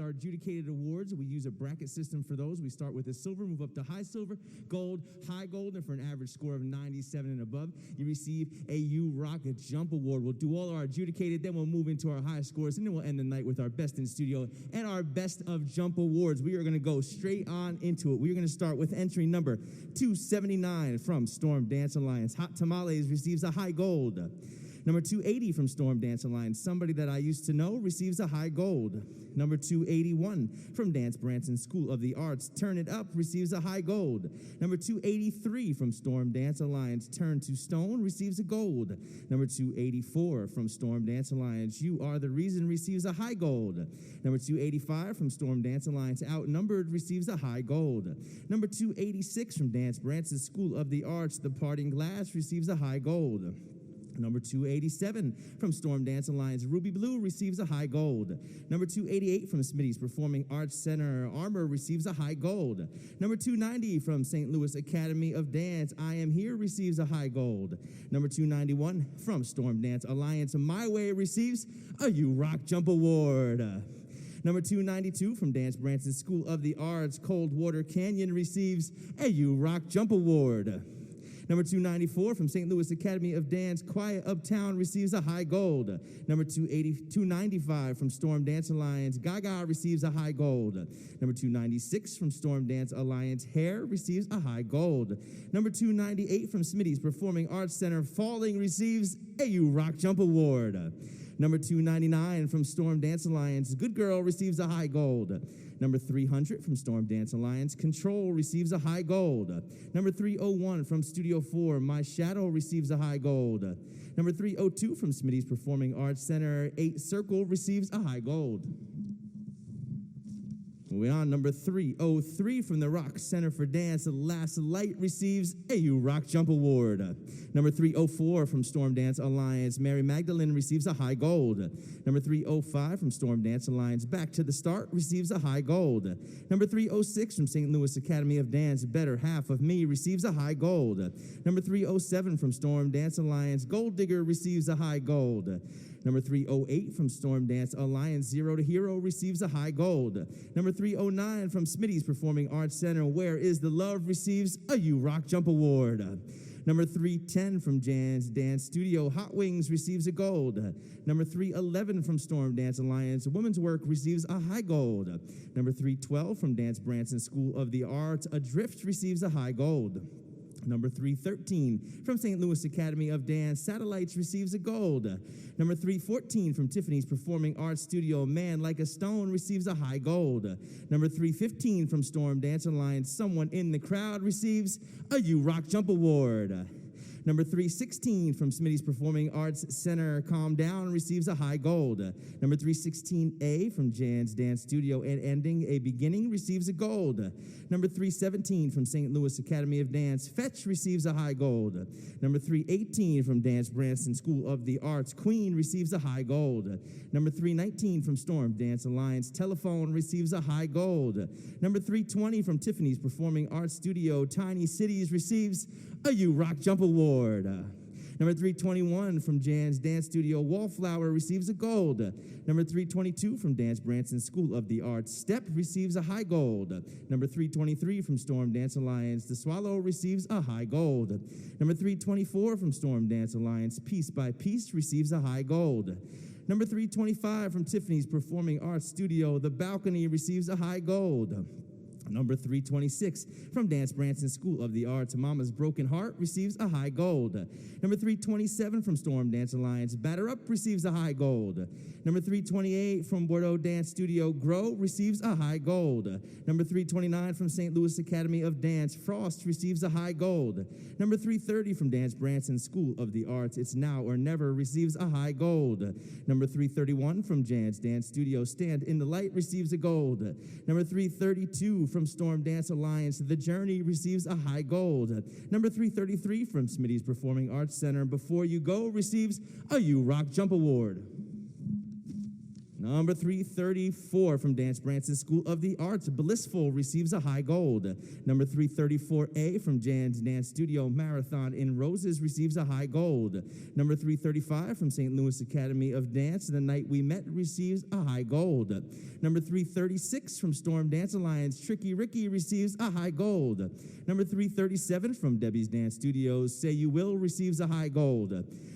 our adjudicated awards. We use a bracket system for those. We start with a silver, move up to high silver, gold, high gold, and for an average score of 97 and above, you receive a You Rock Jump Award. We'll do all our adjudicated, then we'll move into our high scores, and then we'll end the night with our best in studio and our best of jump awards. We are going to go straight on into it. We are going to start with entry number 279 from Storm Dance Alliance. Hot Tamales receives a high gold. Number 280 from Storm Dance Alliance, Somebody That I Used to Know receives a high gold. Number 281 from Dance Branson School of the Arts, Turn It Up receives a high gold. Number 283 from Storm Dance Alliance, Turn to Stone receives a gold. Number 284 from Storm Dance Alliance, You Are the Reason receives a high gold. Number 285 from Storm Dance Alliance, Outnumbered receives a high gold. Number 286 from Dance Branson School of the Arts, The Parting Glass receives a high gold. Number 287 from Storm Dance Alliance, Ruby Blue receives a high gold. Number 288 from Smitty's Performing Arts Center, Armor receives a high gold. Number 290 from St. Louis Academy of Dance, I Am Here receives a high gold. Number 291 from Storm Dance Alliance, My Way receives a You Rock Jump Award. Number 292 from Dance Branson School of the Arts, Coldwater Canyon receives a You Rock Jump Award. Number 294 from St. Louis Academy of Dance, Quiet Uptown receives a high gold. Number 295 from Storm Dance Alliance, Gaga receives a high gold. Number 296 from Storm Dance Alliance, Hair receives a high gold. Number 298 from Smitty's Performing Arts Center, Falling receives a You Rock Jump Award. Number 299 from Storm Dance Alliance, Good Girl receives a high gold. Number 300 from Storm Dance Alliance, Control receives a high gold. Number 301 from Studio 4, My Shadow receives a high gold. Number 302 from Smitty's Performing Arts Center, 8 Circle receives a high gold. Moving on, number 303 from the Rock Center for Dance, Last Light receives a You Rock Jump Award. Number 304 from Storm Dance Alliance, Mary Magdalene receives a high gold. Number 305 from Storm Dance Alliance, Back to the Start receives a high gold. Number 306 from St. Louis Academy of Dance, Better Half of Me receives a high gold. Number 307 from Storm Dance Alliance, Gold Digger receives a high gold. Number 308 from Storm Dance Alliance, Zero to Hero receives a high gold. Number 309 from Smitty's Performing Arts Center, Where Is the Love receives a You Rock Jump Award. Number 310 from Jan's Dance Studio, Hot Wings receives a gold. Number 311 from Storm Dance Alliance, Women's Work receives a high gold. Number 312 from Dance Branson School of the Arts, Adrift receives a high gold. Number 313 from St. Louis Academy of Dance, Satellites receives a gold. Number 314 from Tiffany's Performing Arts Studio, Man Like a Stone receives a high gold. Number 315 from Storm Dance Alliance, Someone in the Crowd receives a You Rock Jump Award. Number 316 from Smitty's Performing Arts Center, Calm Down receives a high gold. Number 316A from Jan's Dance Studio and Ending a Beginning receives a gold. Number 317 from St. Louis Academy of Dance, Fetch receives a high gold. Number 318 from Dance Branson School of the Arts, Queen receives a high gold. Number 319 from Storm Dance Alliance, Telephone receives a high gold. Number 320 from Tiffany's Performing Arts Studio, Tiny Cities receives a You Rock Jump Award. Number 321 from Jan's Dance Studio, Wallflower receives a gold. Number 322 from Dance Branson School of the Arts, Step receives a high gold. Number 323 from Storm Dance Alliance, The Swallow receives a high gold. Number 324 from Storm Dance Alliance, Piece by Piece receives a high gold. Number 325 from Tiffany's Performing Arts Studio, The Balcony receives a high gold. Number 326 from Dance Branson School of the Arts, Mama's Broken Heart receives a high gold. Number 327 from Storm Dance Alliance, Batter Up receives a high gold. Number 328 from Bordeaux Dance Studio, Grow receives a high gold. Number 329 from St. Louis Academy of Dance, Frost receives a high gold. Number 330 from Dance Branson School of the Arts, It's Now or Never receives a high gold. Number 331 from Jan's Dance Studio, Stand in the Light receives a gold. Number 332 from Storm Dance Alliance, The Journey receives a high gold. Number 333 from Smitty's Performing Arts Center, Before You Go receives a You Rock Jump Award. Number 334 from Dance Branson School of the Arts, Blissful receives a high gold. Number 334A from Jan's Dance Studio, Marathon in Roses receives a high gold. Number 335 from St. Louis Academy of Dance, The Night We Met receives a high gold. Number 336 from Storm Dance Alliance, Tricky Ricky receives a high gold. Number 337 from Debbie's Dance Studios, Say You Will receives a high gold.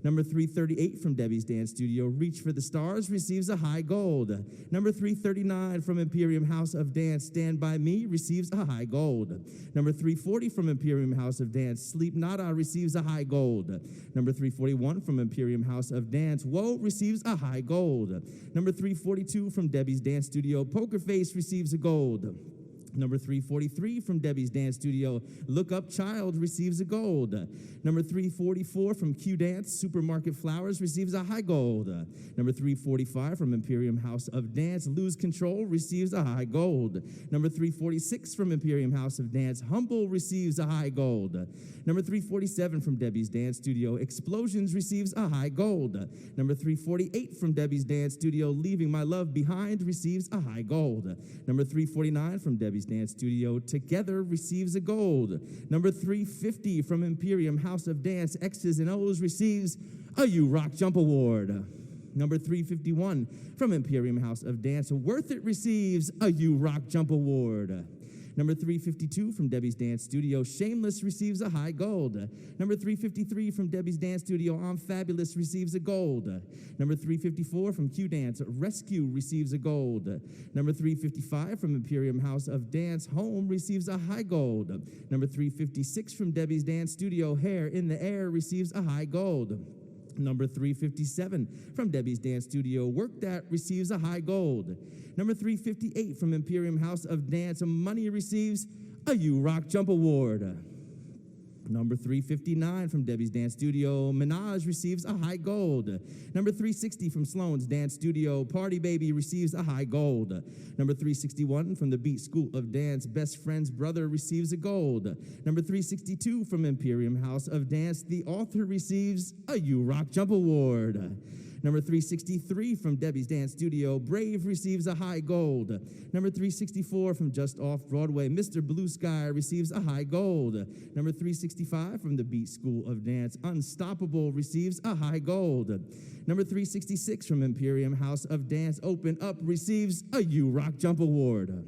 Number 338 from Debbie's Dance Studio, Reach for the Stars receives a high gold. Number 339 from Imperium House of Dance, Stand By Me receives a high gold. Number 340 from Imperium House of Dance, Sleep Nada receives a high gold. Number 341 from Imperium House of Dance, Whoa receives a high gold. Number 342 from Debbie's Dance Studio, Poker Face receives a gold. Number 343 from Debbie's Dance Studio, Look Up Child receives a gold. Number 344 from Q Dance, Supermarket Flowers receives a high gold. Number 345 from Imperium House of Dance, Lose Control receives a high gold. Number 346 from Imperium House of Dance, Humble receives a high gold. Number 347 from Debbie's Dance Studio, Explosions receives a high gold. Number 348 from Debbie's Dance Studio, Leaving My Love Behind receives a high gold. Number 349 from Debbie's Dance Studio, Together receives a gold. Number 350 from Imperium House of Dance, X's and O's receives a You Rock Jump Award. Number 351 from Imperium House of Dance, Worth It receives a You Rock Jump Award. Number 352 from Debbie's Dance Studio, Shameless receives a high gold. Number 353 from Debbie's Dance Studio, I'm Fabulous receives a gold. Number 354 from Q Dance, Rescue receives a gold. Number 355 from Imperium House of Dance, Home receives a high gold. Number 356 from Debbie's Dance Studio, Hair in the Air receives a high gold. Number 357 from Debbie's Dance Studio, Work That receives a high gold. Number 358 from Imperium House of Dance, Money receives a You Rock Jump Award. Number 359 from Debbie's Dance Studio, Minaj receives a high gold. Number 360 from Sloan's Dance Studio, Party Baby receives a high gold. Number 361 from the Beat School of Dance, Best Friend's Brother receives a gold. Number 362 from Imperium House of Dance, The Author receives a You Rock Jump Award. Number 363 from Debbie's Dance Studio, Brave receives a high gold. Number 364 from Just Off Broadway, Mr. Blue Sky receives a high gold. Number 365 from the Beat School of Dance, Unstoppable receives a high gold. Number 366 from Imperium House of Dance, Open Up receives a You Rock Jump Award.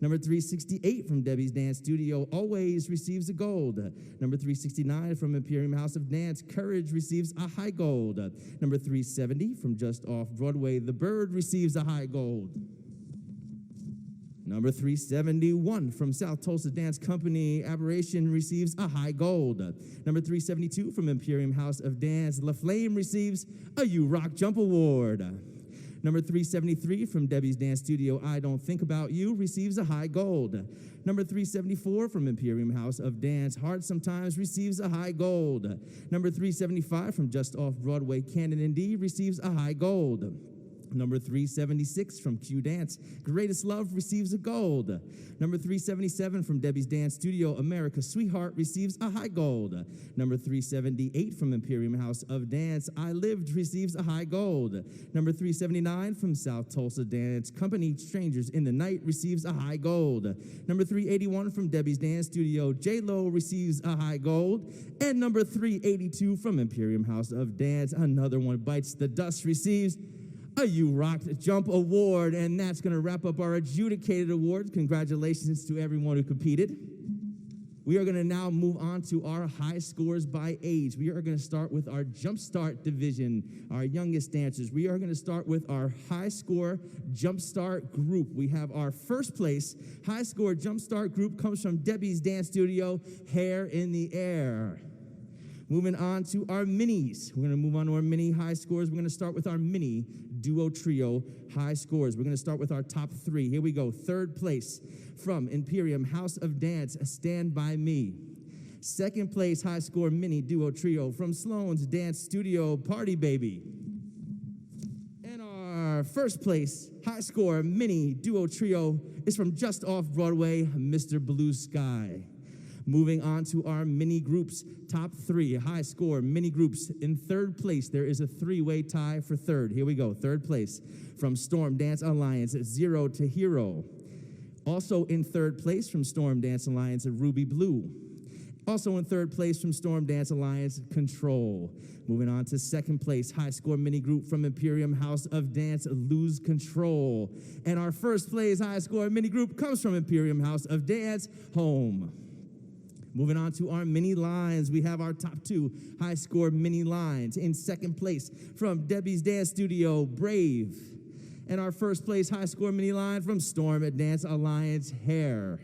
Number 368 from Debbie's Dance Studio, Always receives a gold. Number 369 from Imperium House of Dance, Courage receives a high gold. Number 370 from Just Off Broadway, The Bird receives a high gold. Number 371 from South Tulsa Dance Company, Aberration receives a high gold. Number 372 from Imperium House of Dance, La Flame receives a You Rock Jump Award. Number 373 from Debbie's Dance Studio, I Don't Think About You receives a high gold. Number 374 from Imperium House of Dance, Hard Sometimes receives a high gold. Number 375 from Just Off Broadway, Canon and D receives a high gold. Number 376 from Q Dance, Greatest Love receives a gold. Number 377 from Debbie's Dance Studio, America's Sweetheart receives a high gold. Number 378 from Imperium House of Dance, I Lived receives a high gold. Number 379 from South Tulsa Dance Company, Strangers in the Night receives a high gold. Number 381 from Debbie's Dance Studio, J-Lo receives a high gold. And number 382 from Imperium House of Dance, Another One Bites the Dust receives a You Rock Jump Award. And that's going to wrap up our adjudicated awards. Congratulations to everyone who competed. We are going to now move on to our high scores by age. We are going to start with our Jumpstart division, our youngest dancers. We are going to start with our high score Jumpstart group. We have our first place high score Jumpstart group comes from Debbie's Dance Studio, Hair in the Air. Moving on to our minis. We're going to move on to our mini high scores. We're going to start with our mini duo trio high scores. We're going to start with our top three. Here we go. Third place from Imperium House of Dance, Stand By Me. Second place high score mini duo trio from Sloan's Dance Studio, Party Baby. And our first place high score mini duo trio is from Just Off Broadway, Mr. Blue Sky. Moving on to our mini groups, top three, high score, mini groups. In third place, there is a three-way tie for third. Here we go, third place from Storm Dance Alliance, Zero to Hero. Also in third place from Storm Dance Alliance, Ruby Blue. Also in third place from Storm Dance Alliance, Control. Moving on to second place, high score mini group from Imperium House of Dance, Lose Control. And our first place high score mini group comes from Imperium House of Dance, Home. Moving on to our mini lines, we have our top two high score mini lines. In second place from Debbie's Dance Studio, Brave. And our first place high score mini line from Storm Dance Alliance, Hair.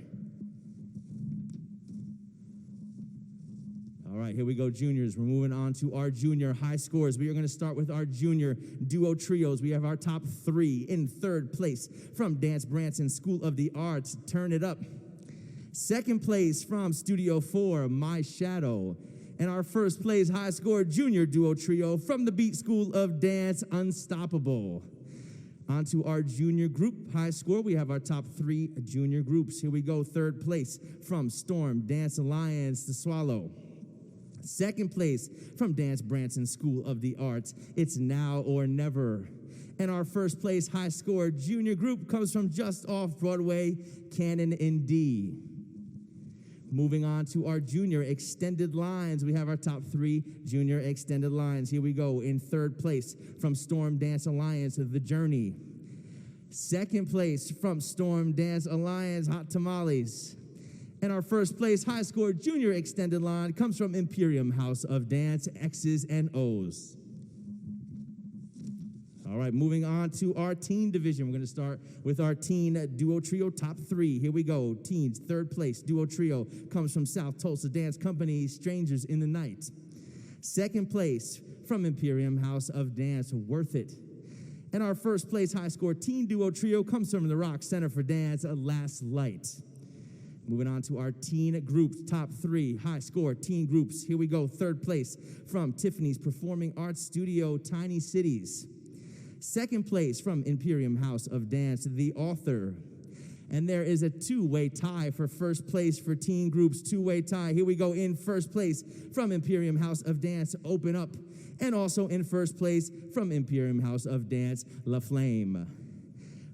All right, here we go, juniors. We're moving on to our junior high scores. We are going to start with our junior duo trios. We have our top three. In third place from Dance Branson School of the Arts, Turn It Up. Second place from Studio 4, My Shadow. And our first place high score junior duo trio from the Beat School of Dance, Unstoppable. On to our junior group high score. We have our top three junior groups. Here we go, third place from Storm Dance Alliance, The Swallow. Second place from Dance Branson School of the Arts, It's Now or Never. And our first place high score junior group comes from just off Broadway, Canon in D. Moving on to our junior extended lines, we have our top three junior extended lines. Here we go. In third place from Storm Dance Alliance, The Journey. Second place from Storm Dance Alliance, Hot Tamales. And our first place high score junior extended line comes from Imperium House of Dance, X's and O's. All right, moving on to our teen division. We're going to start with our teen duo trio top three. Here we go. Teens, third place duo trio comes from South Tulsa Dance Company, Strangers in the Night. Second place from Imperium House of Dance, Worth It. And our first place high score teen duo trio comes from the Rock Center for Dance, Last Light. Moving on to our teen groups, top three high score teen groups. Here we go. Third place from Tiffany's Performing Arts Studio, Tiny Cities. Second place from Imperium House of Dance, The Author. And there is a two-way tie for first place for teen groups, two-way tie. Here we go. In first place from Imperium House of Dance, Open Up. And also in first place from Imperium House of Dance, La Flame.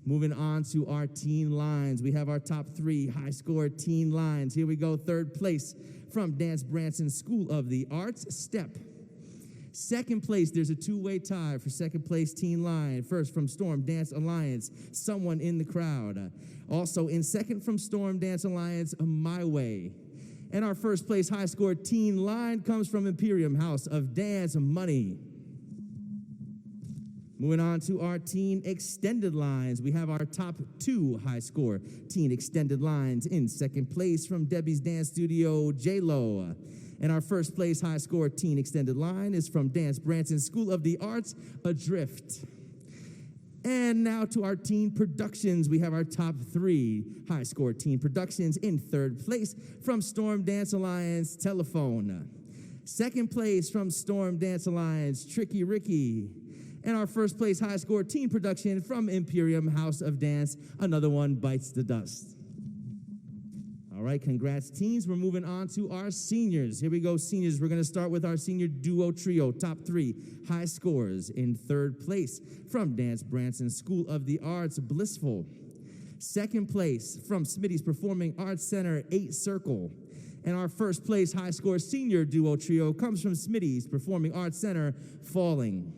Moving on to our teen lines, we have our top three high score teen lines. Here we go. Third place from Dance Branson School of the Arts, Step. Second place, there's a two-way tie for second place teen line. First from Storm Dance Alliance, Someone in the Crowd. Also in second from Storm Dance Alliance, My Way. And our first place high score teen line comes from Imperium House of Dance, Money. Moving on to our teen extended lines, we have our top two high score teen extended lines. In second place from Debbie's Dance Studio, J-Lo. And our first place high score teen extended line is from Dance Branson School of the Arts, Adrift. And now to our teen productions, we have our top three high score teen productions. In third place from Storm Dance Alliance, Telephone. Second place from Storm Dance Alliance, Tricky Ricky. And our first place high score teen production from Imperium House of Dance, Another One Bites the Dust. All right, congrats, teens. We're moving on to our seniors. Here we go, seniors. We're going to start with our senior duo trio, top three high scores. In third place from Dance Branson School of the Arts, Blissful. Second place from Smitty's Performing Arts Center, 8 Circle. And our first place high score senior duo trio comes from Smitty's Performing Arts Center, Falling.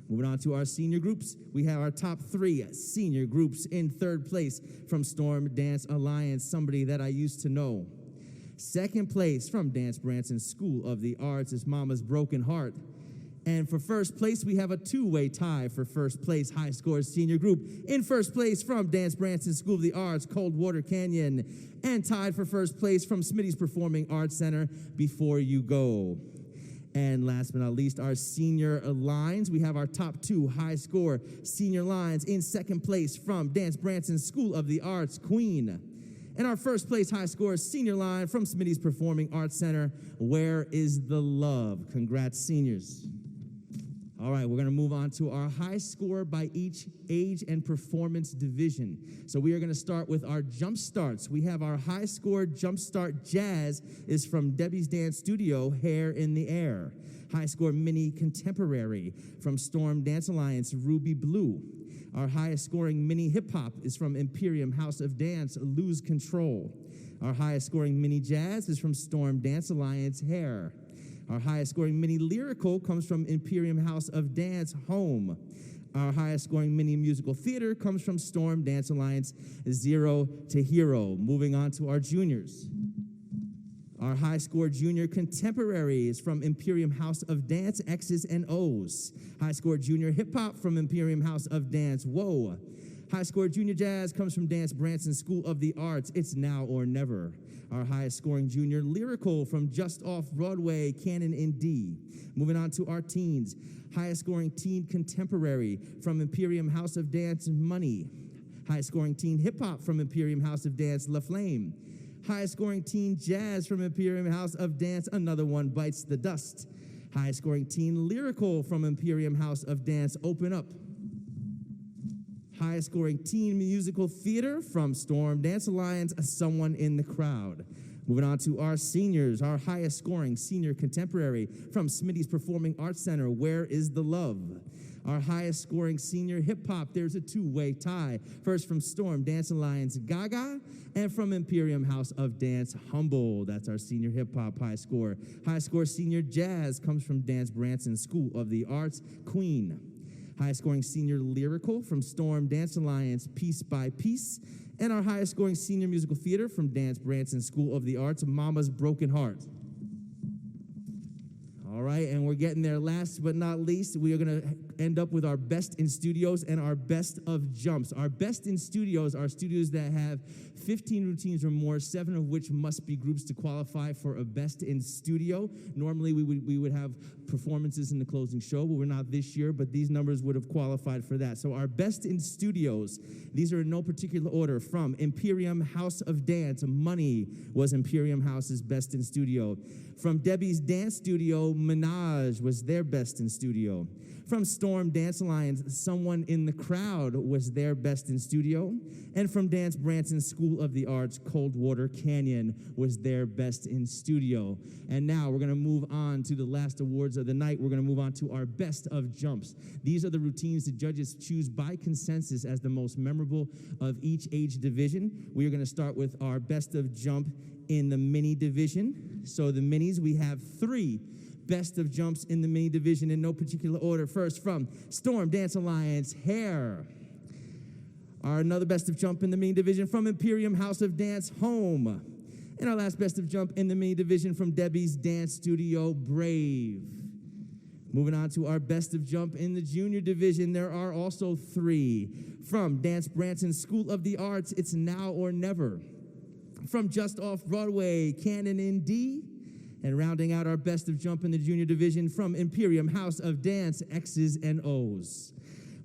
Moving on to our senior groups, we have our top three senior groups. In third place from Storm Dance Alliance, Somebody That I Used to Know. Second place from Dance Branson School of the Arts is Mama's Broken Heart. And for first place, we have a two-way tie for first place high score senior group. In first place from Dance Branson School of the Arts, Coldwater Canyon. And tied for first place from Smitty's Performing Arts Center, Before You Go. And last but not least, our senior lines. We have our top two high score senior lines. In second place from Dance Branson School of the Arts, Queen. And our first place high score senior line from Smitty's Performing Arts Center, Where is the Love? Congrats, seniors. All right, we're going to move on to our high score by each age and performance division. So we are going to start with our jump starts. We have our high score jump start jazz is from Debbie's Dance Studio, Hair in the Air. High score mini contemporary from Storm Dance Alliance, Ruby Blue. Our highest scoring mini hip hop is from Imperium House of Dance, Lose Control. Our highest scoring mini jazz is from Storm Dance Alliance, Hair. Our highest scoring mini lyrical comes from Imperium House of Dance, Home. Our highest scoring mini musical theater comes from Storm Dance Alliance, Zero to Hero. Moving on to our juniors. Our high score junior contemporary is from Imperium House of Dance, X's and O's. High score junior hip hop from Imperium House of Dance, Whoa. High score junior jazz comes from Dance Branson School of the Arts, It's Now or Never. Our highest scoring junior lyrical from Just Off Broadway, Canon in D. Moving on to our teens. Highest scoring teen contemporary from Imperium House of Dance, Money. Highest scoring teen hip hop from Imperium House of Dance, La Flame. Highest scoring teen jazz from Imperium House of Dance, Another One Bites the Dust. Highest scoring teen lyrical from Imperium House of Dance, Open Up. Highest scoring teen musical theater from Storm Dance Alliance, Someone in the Crowd. Moving on to our seniors, our highest scoring senior contemporary from Smitty's Performing Arts Center, Where is the Love? Our highest scoring senior hip hop, there's a two-way tie. First from Storm Dance Alliance, Gaga, and from Imperium House of Dance, Humble. That's our senior hip hop high score. High score senior jazz comes from Dance Branson School of the Arts, Queen. Highest scoring senior lyrical from Storm Dance Alliance, Piece by Piece. And our highest scoring senior musical theater from Dance Branson School of the Arts, Mama's Broken Heart. All right, and we're getting there. Last but not least, we are going to end up with our best in studios and our best of jumps. Our best in studios are studios that have 15 routines or more, 7 of which must be groups to qualify for a best in studio. Normally, we would have performances in the closing show, but we're not this year, but these numbers would have qualified for that. So our best in studios, these are in no particular order. From Imperium House of Dance, Money was Imperium House's best in studio. From Debbie's Dance Studio, Minaj was their best in studio. From Storm Dance Alliance, Someone in the Crowd was their best in studio. And from Dance Branson School of the Arts, Coldwater Canyon was their best in studio. And now we're going to move on to the last awards of the night. We're going to move on to our best of jumps. These are the routines the judges choose by consensus as the most memorable of each age division. We are going to start with our best of jump in the mini division. So the minis, we have 3 best of jumps in the mini division in no particular order. First, from Storm Dance Alliance, Hair. Another best of jump in the mini division from Imperium House of Dance, Home. And our last best of jump in the mini division from Debbie's Dance Studio, Brave. Moving on to our best of jump in the junior division, there are also 3. From Dance Branson School of the Arts, It's Now or Never. From Just Off Broadway, Canon in D. And rounding out our best of jump in the junior division from Imperium House of Dance, X's and O's.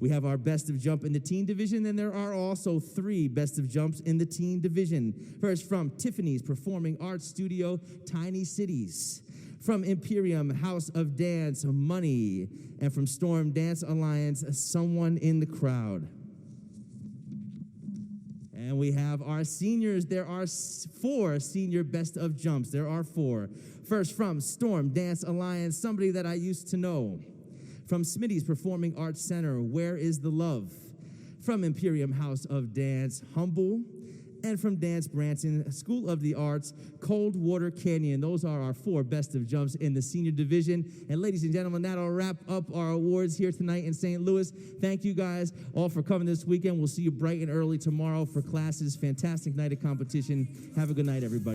We have our best of jump in the teen division, and there are also 3 best of jumps in the teen division. First, from Tiffany's Performing Arts Studio, Tiny Cities. From Imperium House of Dance, Money. And from Storm Dance Alliance, Someone in the Crowd. And we have our seniors. There are 4 senior best of jumps. There are 4. First, from Storm Dance Alliance, Somebody That I Used to Know. From Smitty's Performing Arts Center, Where is the Love? From Imperium House of Dance, Humble. And from Dance Branson School of the Arts, Coldwater Canyon. Those are our 4 best of jumps in the senior division. And ladies and gentlemen, that'll wrap up our awards here tonight in St. Louis. Thank you guys all for coming this weekend. We'll see you bright and early tomorrow for classes. Fantastic night of competition. Have a good night, everybody.